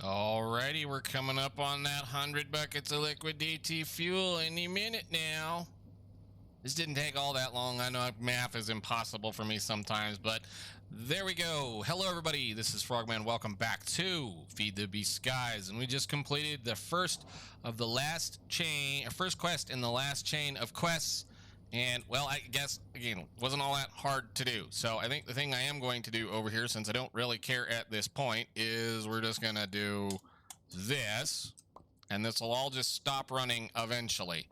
Alrighty, we're coming up on that 100 buckets of liquid DT fuel any minute now. This didn't take all that long. I know math is impossible for me sometimes, but there we go. Hello, everybody. This is Frogman. Welcome back to FTB Skies, and we just completed the first quest in the last chain of quests. And, well, I guess, again, wasn't all that hard to do. So I think the thing I am going to do over here, since I don't really care at this point, is we're just going to do this. And this will all just stop running eventually,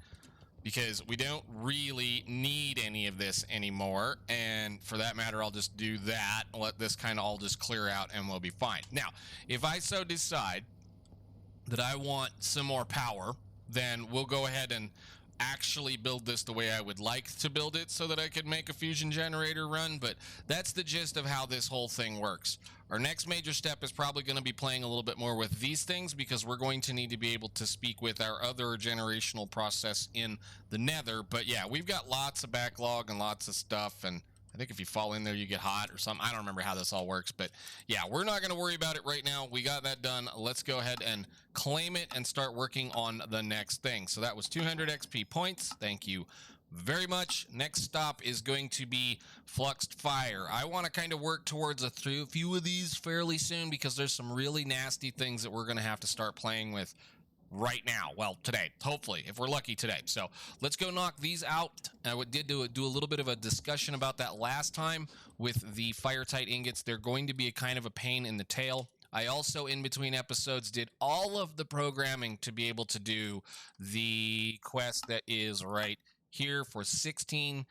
because we don't really need any of this anymore. And for that matter, I'll just do that, let this kind of all just clear out, and we'll be fine. Now, if I so decide that I want some more power, then we'll go ahead and actually build this the way I would like to build it so that I could make a fusion generator run. But that's the gist of how this whole thing works. Our next major step is probably going to be playing a little bit more with these things, because we're going to need to be able to speak with our other generational process in the nether. But yeah, we've got lots of backlog and lots of stuff, and I think if you fall in there, you get hot or something. I don't remember how this all works, but yeah, we're not going to worry about it right now. We got that done. Let's go ahead and claim it and start working on the next thing. So that was 200 XP points. Thank you very much. Next stop is going to be Fluxed Fire. I want to kind of work towards a few of these fairly soon, because there's some really nasty things that we're going to have to start playing with right now. Well, today, hopefully, if we're lucky today. So let's go knock these out. I did do a little bit of a discussion about that last time with the Fireite Ingots. They're going to be a kind of a pain in the tail. I also, in between episodes, did all of the programming to be able to do the quest that is right here for 16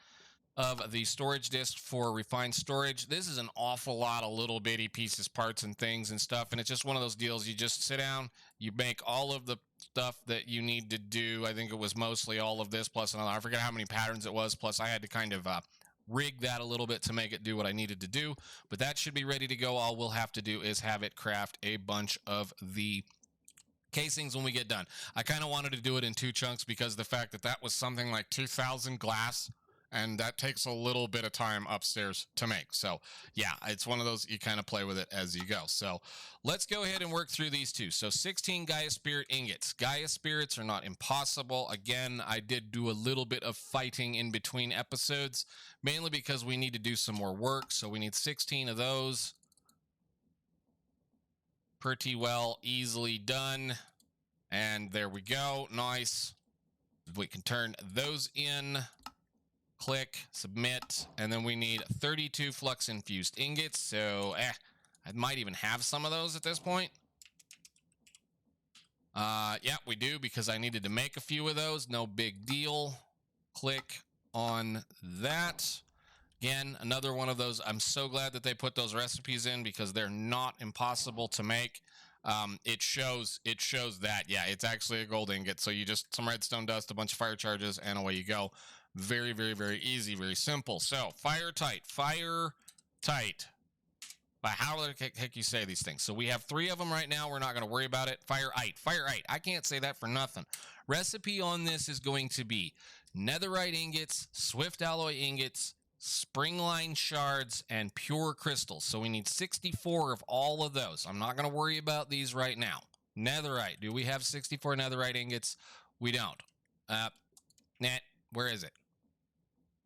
of the storage disk for refined storage. This is an awful lot of little bitty pieces, parts, and things and stuff, and it's just one of those deals. You just sit down, you make all of the stuff that you need to do. I think it was mostly all of this plus another. I forget how many patterns it was, plus I had to kind of rig that a little bit to make it do what I needed to do, but that should be ready to go. All we'll have to do is have it craft a bunch of the casings when we get done. I kind of wanted to do it in 2 chunks, because the fact that that was something like 2,000 glass, and that takes a little bit of time upstairs to make. So yeah, it's one of those, you kind of play with it as you go. So let's go ahead and work through these two. So 16 Gaia Spirit ingots. Gaia Spirits are not impossible. Again, I did do a little bit of fighting in between episodes, mainly because we need to do some more work. So we need 16 of those. Pretty well easily done. And there we go. Nice. We can turn those in. Click, submit, and then we need 32 flux infused ingots. So, I might even have some of those at this point. Yeah, we do, because I needed to make a few of those. No big deal. Click on that. Again, another one of those. I'm so glad that they put those recipes in, because they're not impossible to make. It shows that, yeah, it's actually a gold ingot. So you just, some redstone dust, a bunch of fire charges, and away you go. Very, very, very easy, very simple. So, Fireite. But how the heck you say these things? So we have 3 of them right now. We're not going to worry about it. Fireite. I can't say that for nothing. Recipe on this is going to be netherite ingots, swift alloy ingots, springline shards, and pure crystals. So we need 64 of all of those. I'm not going to worry about these right now. Netherite. Do we have 64 netherite ingots? We don't. Where is it?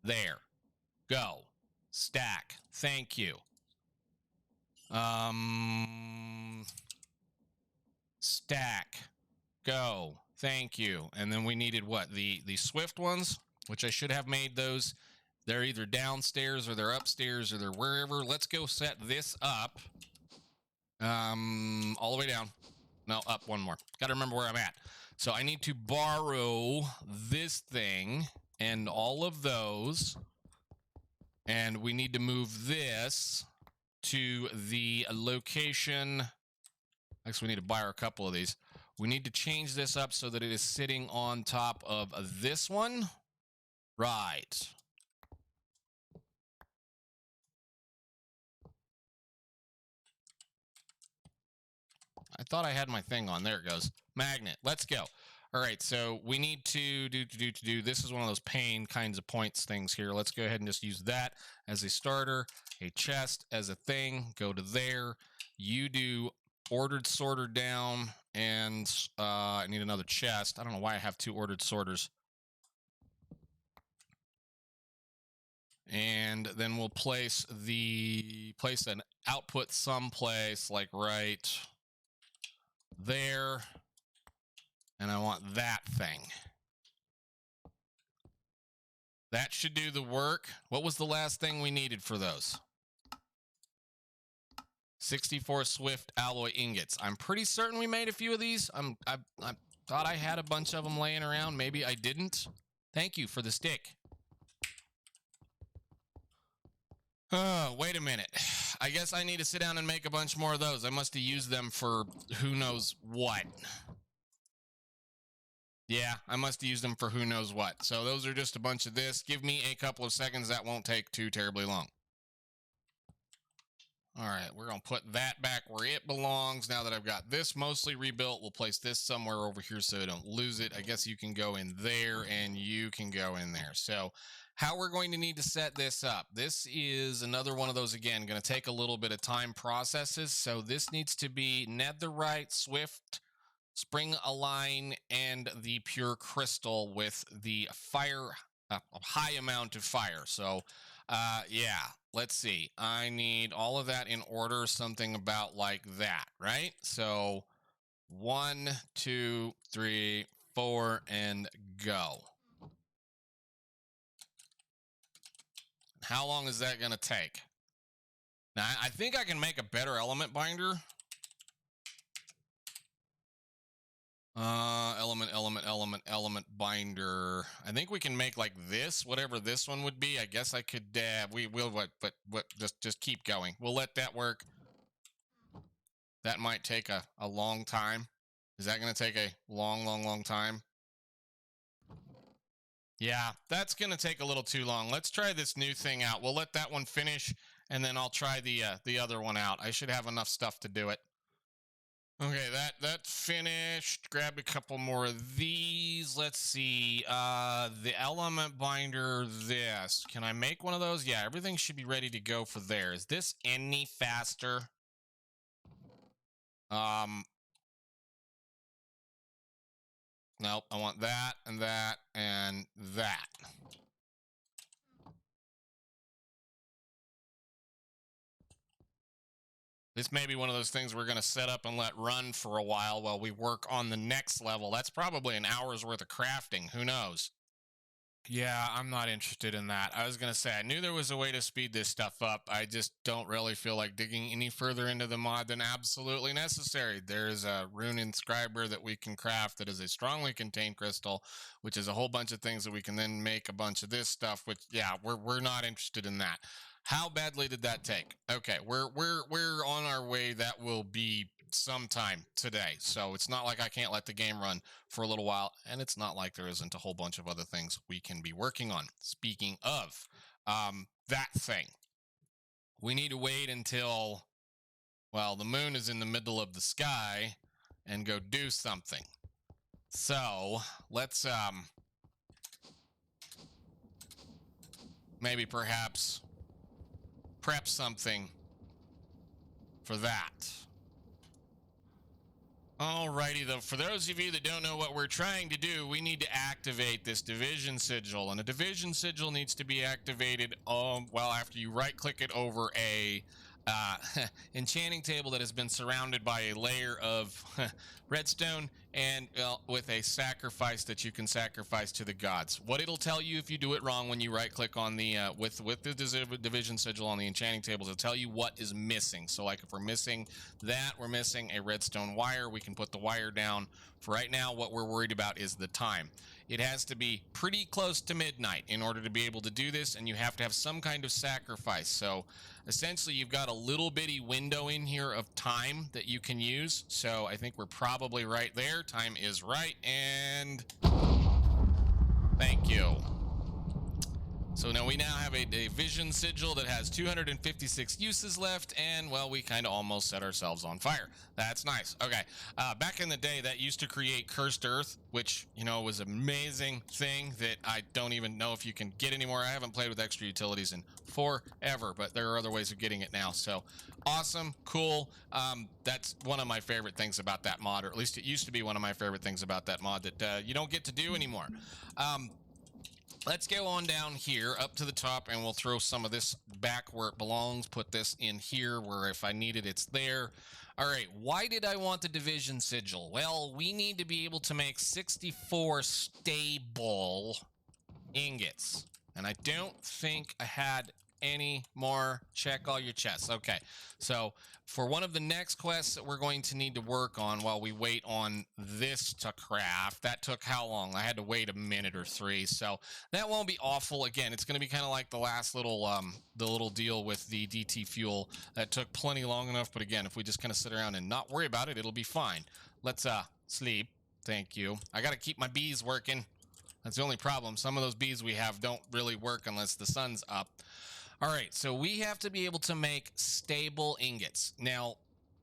There. Go. Stack. Thank you. Stack. Go. Thank you. And then we needed what? The swift ones, which I should have made those. They're either downstairs or they're upstairs or they're wherever. Let's go set this up. All the way down. No, up one more. Got to remember where I'm at. So I need to borrow this thing and all of those. And we need to move this to the location. Actually, we need to borrow a couple of these. We need to change this up so that it is sitting on top of this one. Right. I thought I had my thing on. There it goes. Magnet. Let's go. All right, so we need to do. This is one of those pain kinds of points things here. Let's go ahead and just use that as a starter. A chest as a thing. Go to there. You do ordered sorter down, and I need another chest. I don't know why I have 2 ordered sorters. And then we'll place an output someplace like right there. And I want that thing. That should do the work. What was the last thing we needed for those? 64 Swift alloy ingots. I'm pretty certain we made a few of these. I thought I had a bunch of them laying around. Maybe I didn't. Thank you for the stick. Wait a minute. I guess I need to sit down and make a bunch more of those. I must have used them for who knows what. Yeah, I must use them for who knows what. So those are just a bunch of this. Give me a couple of seconds. That won't take too terribly long. All right, we're going to put that back where it belongs. Now that I've got this mostly rebuilt, we'll place this somewhere over here so I don't lose it. I guess you can go in there and you can go in there. So how we're going to need to set this up. This is another one of those, again, going to take a little bit of time processes. So this needs to be netherite, swift, spring align, and the pure crystal with the fire, a high amount of fire. So yeah, let's see. I need all of that in order, something about like that, right? So 1, 2, 3, 4, and go. How long is that going to take? Now, I think I can make a better element binder. Element binder. I think we can make like this, whatever this one would be. I guess I could, we will, but just keep going. We'll let that work. That might take a long time. Is that going to take a long time? Yeah, that's going to take a little too long. Let's try this new thing out. We'll let that one finish, and then I'll try the other one out. I should have enough stuff to do it. Okay, that's finished. Grab a couple more of these. Let's see. The element binder, this. Can I make one of those? Yeah, everything should be ready to go for there. Is this any faster? Nope, I want that and that and that. This may be one of those things we're going to set up and let run for a while we work on the next level. That's probably an hour's worth of crafting. Who knows? Yeah, I'm not interested in that. I was going to say, I knew there was a way to speed this stuff up. I just don't really feel like digging any further into the mod than absolutely necessary. There's a rune inscriber that we can craft that is a strongly contained crystal, which is a whole bunch of things that we can then make a bunch of this stuff, which, yeah, we're not interested in that. How badly did that take? Okay, we're on our way. That will be sometime today. So it's not like I can't let the game run for a little while, and it's not like there isn't a whole bunch of other things we can be working on. Speaking of that thing, we need to wait until, well, the moon is in the middle of the sky and go do something. So let's maybe perhaps prep something for that. Alrighty, though, for those of you that don't know what we're trying to do, we need to activate this division sigil, and a division sigil needs to be activated, well, after you right-click it over a enchanting table that has been surrounded by a layer of redstone and with a sacrifice that you can sacrifice to the gods. What it'll tell you if you do it wrong when you right-click on the with the division sigil on the enchanting table, it'll tell you what is missing. So, like, if we're missing that, we're missing a redstone wire, we can put the wire down. For right now, what we're worried about is the time. It has to be pretty close to midnight in order to be able to do this, and you have to have some kind of sacrifice. So essentially, you've got a little bitty window in here of time that you can use. So I think we're probably right there. Time is right, and thank you. So now we have a division sigil that has 256 uses left, and well, we kind of almost set ourselves on fire. That's nice. Okay, back in the day, that used to create cursed earth, which, you know, was an amazing thing that I don't even know if you can get anymore. I haven't played with extra utilities in forever, but there are other ways of getting it now. So awesome, cool. That's one of my favorite things about that mod, or at least it used to be one of my favorite things about that mod that you don't get to do anymore. Let's go on down here up to the top, and we'll throw some of this back where it belongs. Put this in here where if I need it, it's there. All right, why did I want the division sigil? Well, we need to be able to make 64 stable ingots. And I don't think I had any more. Check all your chests. Okay, so for one of the next quests that we're going to need to work on while we wait on this to craft, that took how long? I had to wait a minute or 3, so that won't be awful. Again, it's going to be kind of like the last little the little deal with the DT fuel that took plenty long enough, but again, if we just kind of sit around and not worry about it, it'll be fine. Let's sleep. Thank you. I got to keep my bees working. That's the only problem. Some of those bees we have don't really work unless the sun's up. All right, so we have to be able to make stable ingots. Now,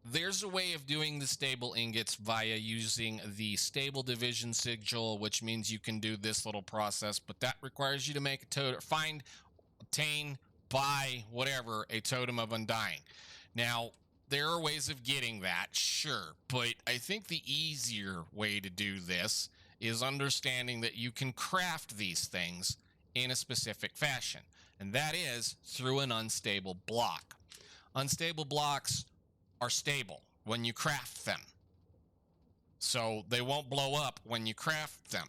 there's a way of doing the stable ingots via using the stable division sigil, which means you can do this little process, but that requires you to make a totem, find, obtain, buy, whatever, a totem of undying. Now, there are ways of getting that, sure, but I think the easier way to do this is understanding that you can craft these things in a specific fashion, and that is through an unstable block. Unstable blocks are stable when you craft them, so they won't blow up when you craft them.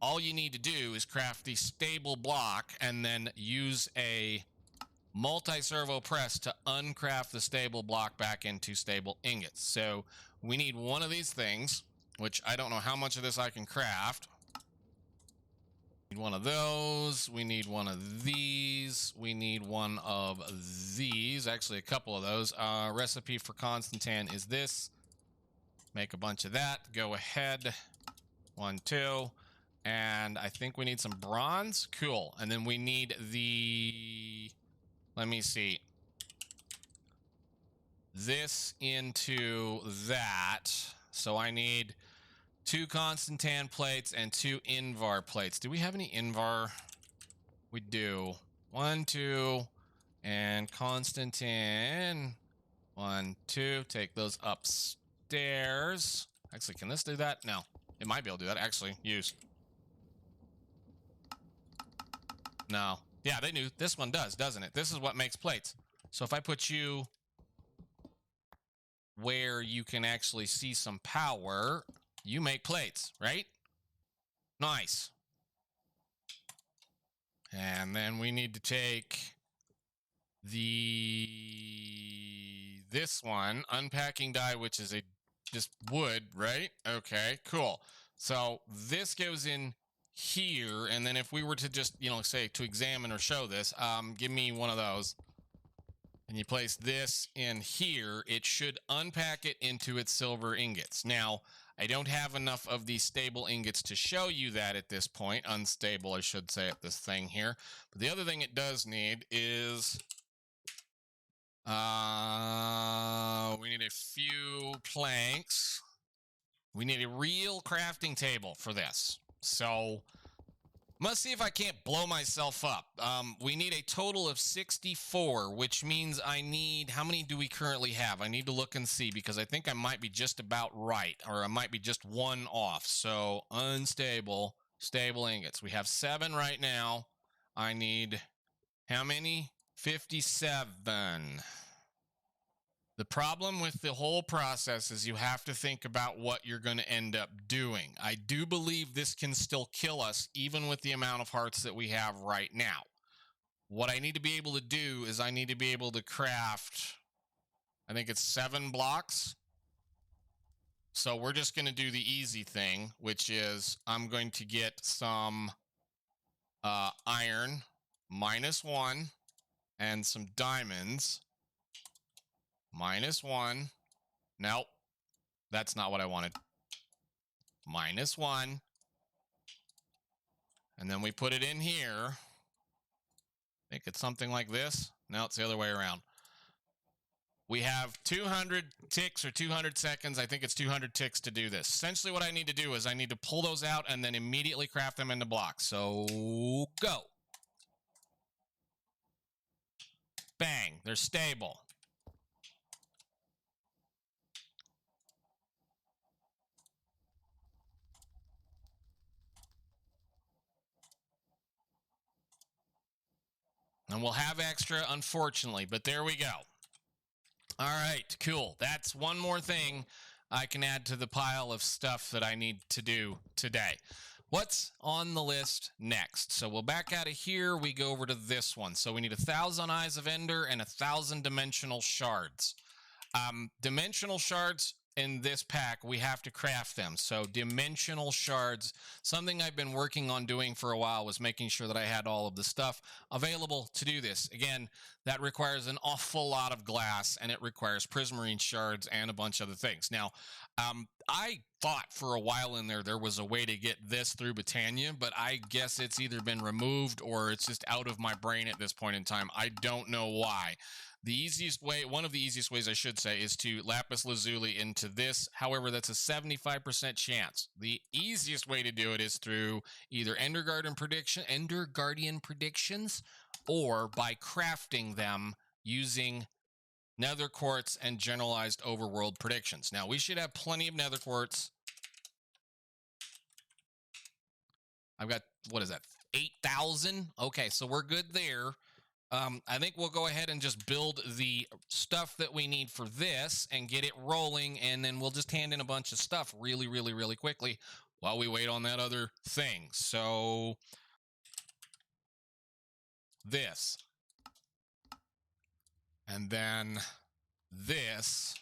All you need to do is craft the stable block and then use a multi-servo press to uncraft the stable block back into stable ingots. So we need one of these things, which I don't know how much of this I can craft. We need one of those. We need one of these. We need one of these. Actually, a couple of those. Recipe for Constantan is this. Make a bunch of that. Go ahead. 1, 2. And I think we need some bronze. Cool. And then we need the... Let me see. This into that. So I need 2 Constantan plates and 2 Invar plates. Do we have any Invar? We do. 1, 2, and Constantan. 1, 2. Take those upstairs. Actually, can this do that? No. It might be able to do that. Actually, use. No. Yeah, they knew. This one does, doesn't it? This is what makes plates. So if I put you where you can actually see some power, you make plates, right? Nice. And then we need to take this one, unpacking die, which is just wood, right? Okay, cool. So this goes in here, and then if we were to just, you know, say to examine or show this, give me one of those. And you place this in here, it should unpack it into its silver ingots. Now, I don't have enough of these stable ingots to show you that at this point. Unstable, I should say, at this thing here. But the other thing it does need is... we need a few planks. We need a real crafting table for this. So... must see if I can't blow myself up. We need a total of 64, which means I need... How many do we currently have? I need to look and see, because I think I might be just about right, or I might be just 1 off. So, unstable, stable ingots. We have 7 right now. I need... how many? 57. The problem with the whole process is you have to think about what you're going to end up doing. I do believe this can still kill us, even with the amount of hearts that we have right now. What I need to be able to do is I need to be able to craft, I think it's 7 blocks. So we're just going to do the easy thing, which is I'm going to get some iron, -1, and some diamonds. -1. Nope. That's not what I wanted. -1. And then we put it in here. think it's something like this. No, it's the other way around. We have 200 ticks or 200 seconds. I think it's 200 ticks to do this. Essentially what I need to do is I need to pull those out and then immediately craft them into blocks. So go. Bang, they're stable. And we'll have extra, unfortunately, but there we go. All right, cool. That's one more thing I can add to the pile of stuff that I need to do today. What's on the list next? So we'll back out of here. We go over to this one. So we need 1,000 Eyes of Ender and 1,000 dimensional shards. Dimensional shards in this pack, we have to craft them. So dimensional shards, something I've been working on doing for a while was making sure that I had all of the stuff available to do this. Again, that requires an awful lot of glass, and it requires prismarine shards and a bunch of other things. Now, I thought for a while in there was a way to get this through Britannia, but I guess it's either been removed or it's just out of my brain at this point in time. I don't know why. The easiest way, one of the easiest ways I should say, is to lapis lazuli into this. However, that's a 75% chance. The easiest way to do it is through either Ender Guardian predictions, or by crafting them using nether quartz and generalized overworld predictions. Now, we should have plenty of nether quartz. I've got, what is that, 8,000? Okay, so we're good there. I think we'll go ahead and just build the stuff that we need for this and get it rolling, and then we'll just hand in a bunch of stuff really, really, really quickly while we wait on that other thing. So this. And then this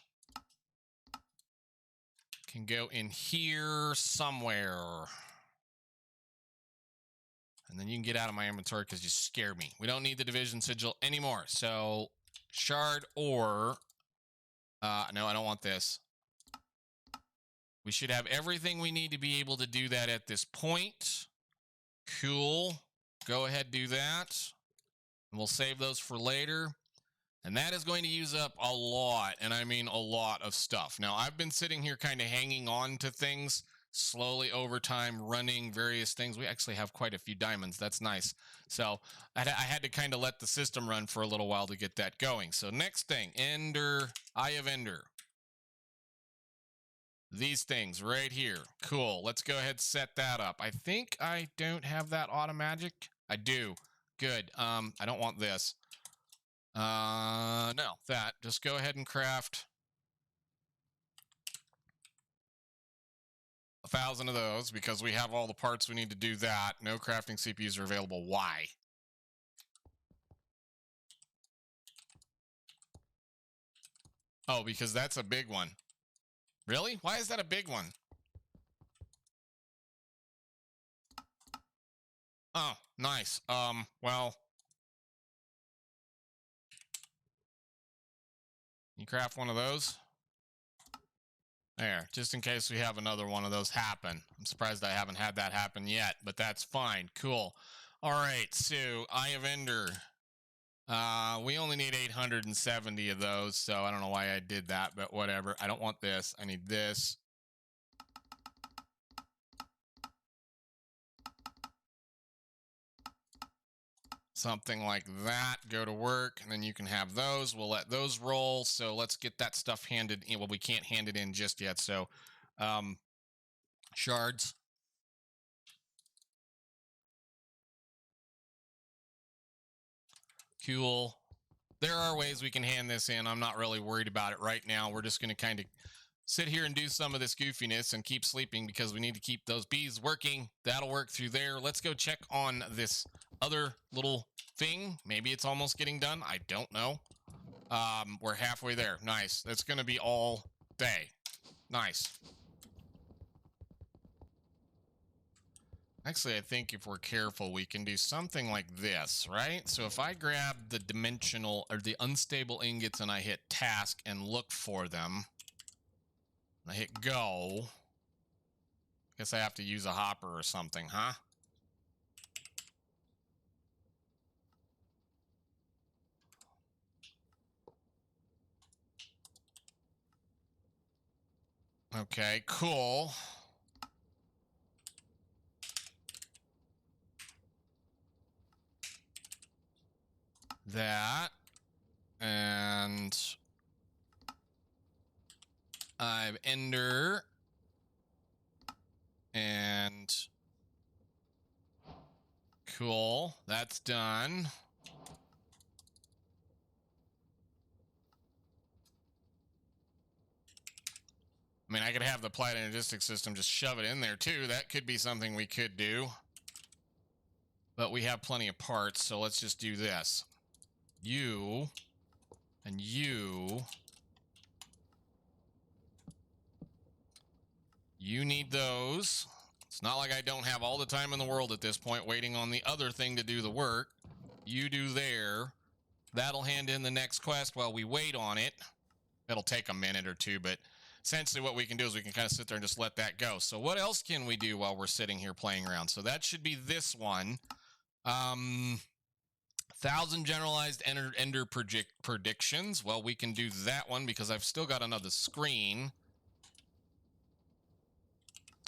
can go in here somewhere. And then you can get out of my inventory because you scared me. We don't need the division sigil anymore. So shard ore. No, I don't want this. We should have everything we need to be able to do that at this point. Cool. Go ahead, do that. And we'll save those for later. And that is going to use up a lot, and I mean a lot of stuff. Now, I've been sitting here kind of hanging on to things slowly over time, running various things. We actually have quite a few diamonds. That's nice. So I had to kind of let the system run for a little while to get that going. So next thing, Eye of Ender. These things right here. Cool. Let's go ahead and set that up. I think I don't have that automagic. I do. Good. I don't want this. No, that. Just go ahead and craft 1,000 of those because we have all the parts we need to do that. No crafting CPUs are available. Why? Oh, because that's a big one. Really? Why is that a big one? Oh, nice. Well, you craft one of those? There, just in case we have another one of those happen. I'm surprised I haven't had that happen yet, but that's fine. Cool. All right, so Eye of Ender. We only need 870 of those, so I don't know why I did that, but whatever. I don't want this. I need this. Something like that. Go to work, and then you can have those. We'll let those roll. So let's get that stuff handed in. Well, we can't hand it in just yet. So shards. Cool. There are ways we can hand this in. I'm not really worried about it right now. We're just going to kind of sit here and do some of this goofiness and keep sleeping because we need to keep those bees working. That'll work through there. Let's go check on this other little thing. Maybe it's almost getting done. I don't know. We're halfway there. Nice. That's going to be all day. Nice. Actually, I think if we're careful, we can do something like this, right? So if I grab the dimensional or the unstable ingots and I hit task and look for them, I hit go. Guess I have to use a hopper or something, huh? Okay, cool. That. And I've Ender. And cool. That's done. I mean, I could have the applied energistic system just shove it in there too. That could be something we could do. But we have plenty of parts, so let's just do this. You and you. You need those. It's not like I don't have all the time in the world at this point waiting on the other thing to do the work. You do there. That'll hand in the next quest while we wait on it. It'll take a minute or two, but essentially what we can do is we can kind of sit there and just let that go. So what else can we do while we're sitting here playing around? So that should be this one. 1,000 generalized ender predictions. Well, we can do that one because I've still got another screen.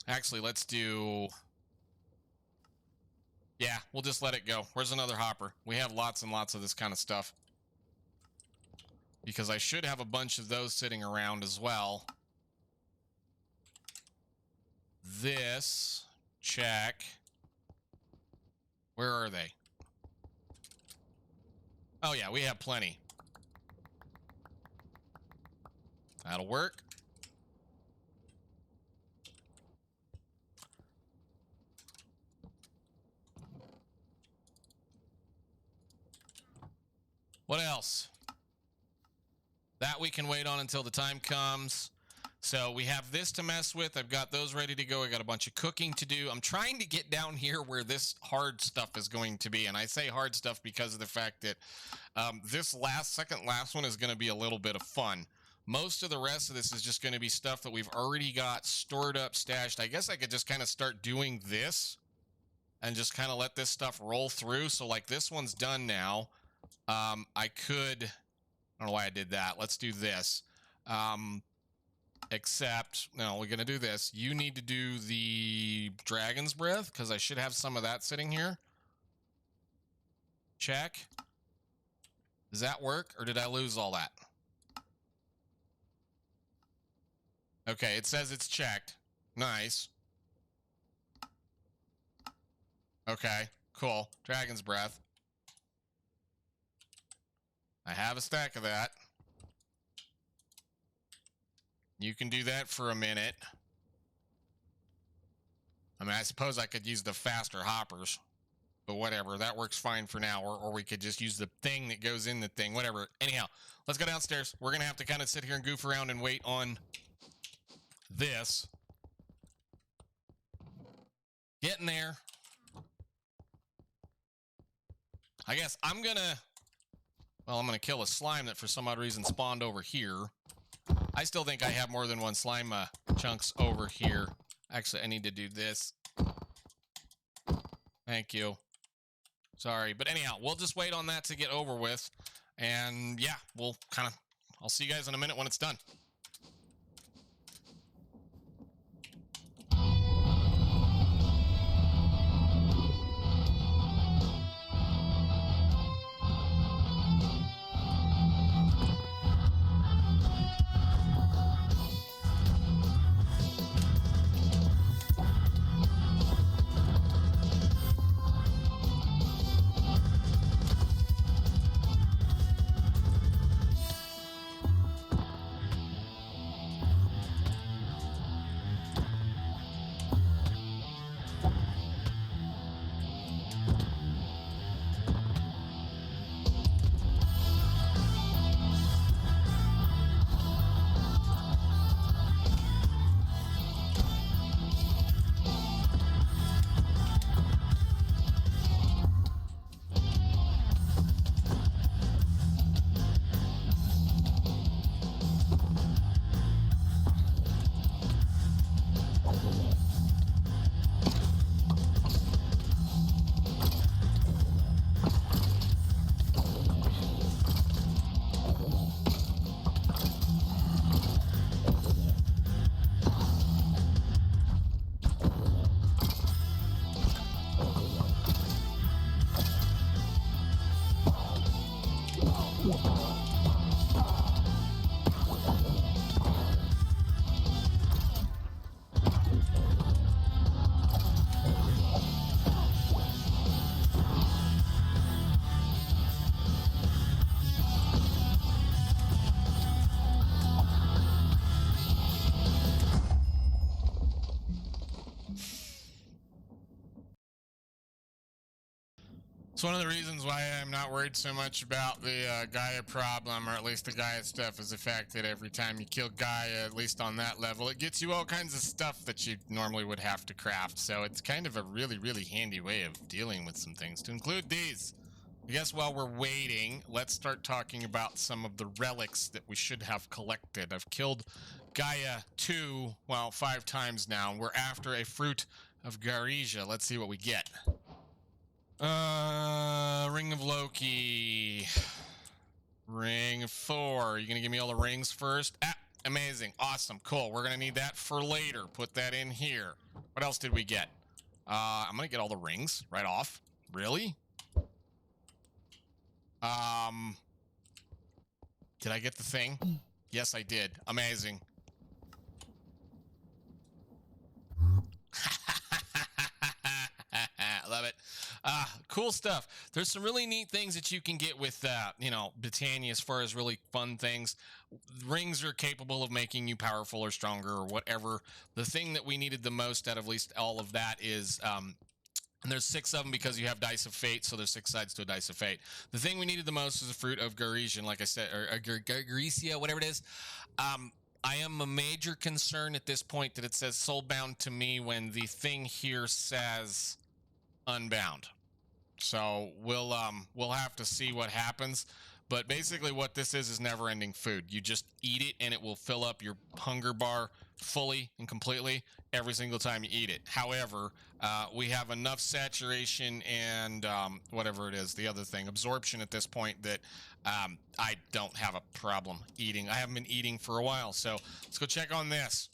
Actually, let's do... Yeah, we'll just let it go. Where's another hopper? We have lots and lots of this kind of stuff. Because I should have a bunch of those sitting around as well. This, check. Where are they? Oh yeah, we have plenty. That'll work. What else? That we can wait on until the time comes. So we have this to mess with. I've got those ready to go. I got a bunch of cooking to do. I'm trying to get down here where this hard stuff is going to be. And I say hard stuff because of the fact that this second last one is going to be a little bit of fun. Most of the rest of this is just going to be stuff that we've already got stored up, stashed. I guess I could just kind of start doing this and just kind of let this stuff roll through. So like this one's done now. I could... I don't know why I did that. Let's do this. Except, no, we're going to do this. You need to do the dragon's breath, because I should have some of that sitting here. Check. Does that work, or did I lose all that? Okay, it says it's checked. Nice. Okay, cool. Dragon's breath. I have a stack of that. You can do that for a minute. I mean, I suppose I could use the faster hoppers, but whatever. That works fine for now, or we could just use the thing that goes in the thing, whatever. Anyhow, let's go downstairs. We're going to have to kind of sit here and goof around and wait on this. Getting there. I guess I'm going to... Well, I'm going to kill a slime that for some odd reason spawned over here. I still think I have more than one slime chunks over here. Actually, I need to do this. Thank you. Sorry. But anyhow, we'll just wait on that to get over with. And yeah, we'll kind of... I'll see you guys in a minute when it's done. It's one of the reasons why I'm not worried so much about the Gaia problem, or at least the Gaia stuff, is the fact that every time you kill Gaia, at least on that level, it gets you all kinds of stuff that you normally would have to craft. So it's kind of a really, really handy way of dealing with some things, to include these. I guess while we're waiting, let's start talking about some of the relics that we should have collected. I've killed Gaia 5 times now. We're after a fruit of Garisia. Let's see what we get. Ring of Loki. Ring of Thor. You gonna give me all the rings first? Ah, amazing. Awesome. Cool. We're gonna need that for later. Put that in here. What else did we get? I'm gonna get all the rings right off. Really? Did I get the thing? Yes, I did. Amazing. Love it. Cool stuff. There's some really neat things that you can get with, Britannia as far as really fun things. Rings are capable of making you powerful or stronger or whatever. The thing that we needed the most out of at least all of that is, and there's 6 of them because you have Dice of Fate, so there's 6 sides to a Dice of Fate. The thing we needed the most is the Fruit of Garisia, like I said, or Garisia, whatever it is. I am a major concern at this point that it says soulbound to me when the thing here says unbound. So we'll have to see what happens. But basically what this is never-ending food. You just eat it and it will fill up your hunger bar fully and completely every single time you eat it. However, we have enough saturation and whatever it is, the other thing, absorption at this point that I don't have a problem eating. I haven't been eating for a while, so let's go check on this.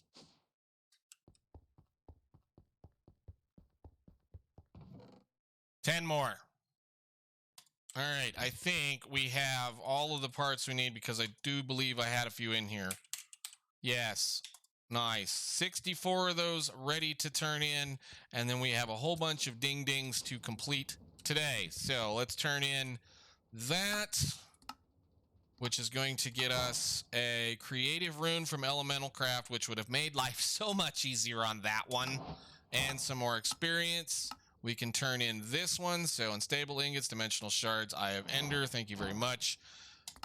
Ten more. All right, I think we have all of the parts we need because I do believe I had a few in here. Yes, nice. 64 of those ready to turn in, and then we have a whole bunch of ding-dings to complete today. So let's turn in that, which is going to get us a creative rune from Elemental Craft, which would have made life so much easier on that one, and some more experience. We can turn in this one. So unstable ingots, dimensional shards, Eye of Ender. Thank you very much.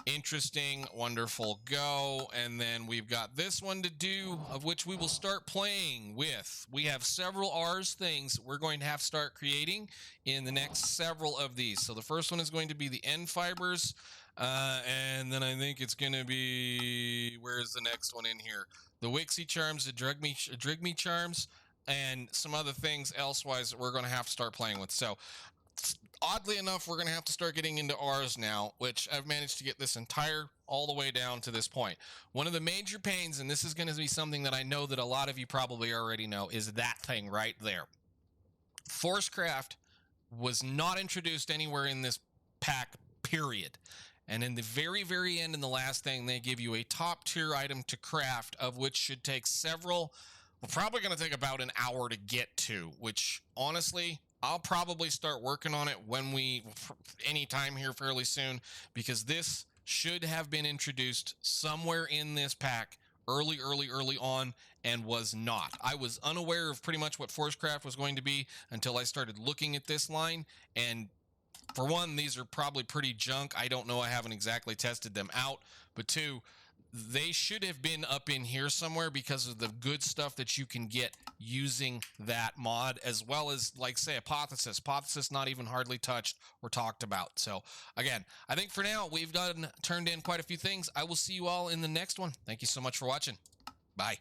Interesting, wonderful, go. And then we've got this one to do, of which we will start playing with. We have several R's things we're going to have to start creating in the next several of these. So the first one is going to be the end fibers. And then I think it's going to be, where's the next one in here? The Wixie charms, the Drigme charms, and some other things elsewise that we're going to have to start playing with. So oddly enough, we're going to have to start getting into R's now, which I've managed to get this entire all the way down to this point. One of the major pains, and this is going to be something that I know that a lot of you probably already know, is that thing right there. Forcecraft was not introduced anywhere in this pack, period. And in the very, very end, in the last thing, they give you a top tier item to craft, of which should take several. We're probably going to take about an hour to get to, which honestly, I'll probably start working on it anytime here fairly soon, because this should have been introduced somewhere in this pack early on and was not. I was unaware of pretty much what Forcecraft was going to be until I started looking at this line. And for one, these are probably pretty junk. I don't know. I haven't exactly tested them out. But two, they should have been up in here somewhere because of the good stuff that you can get using that mod, as well as, like, say, Hypothesis. Hypothesis not even hardly touched or talked about. So, again, I think for now we've turned in quite a few things. I will see you all in the next one. Thank you so much for watching. Bye.